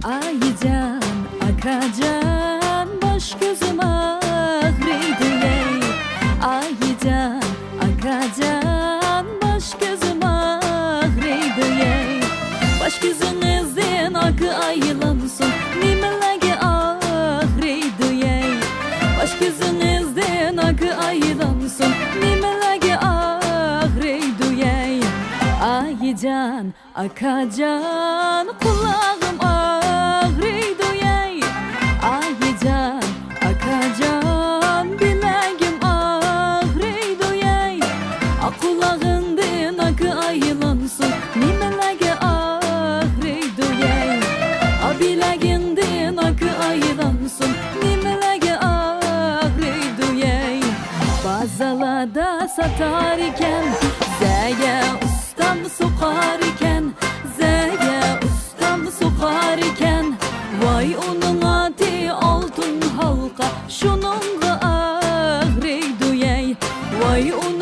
Aycan, akacan, baş gözüm ağrıydı ey. Aycan, akacan, baş gözüm ağrıydı ey. Baş gözünüzden akı ayılansın, nimelerge ağrıydı ey. Baş gözünüzden akı ayılansın, nimelerge ağrıydı ey. Aycan, akacan, kulağım ağrıydı ey. Aycan, akacan, bileğim ağrıydı ey. Kulağından akı ayılansın, nimelerge ağrıydı ey. Bileğinden akı ayılansın, nimelerge ağrıydı ey. Bazalada satar iken, zeye ustam sokar iken, zeye ustam sokar iken, vay onun adı altın halka, şununla ağrıydı ey. Vay onun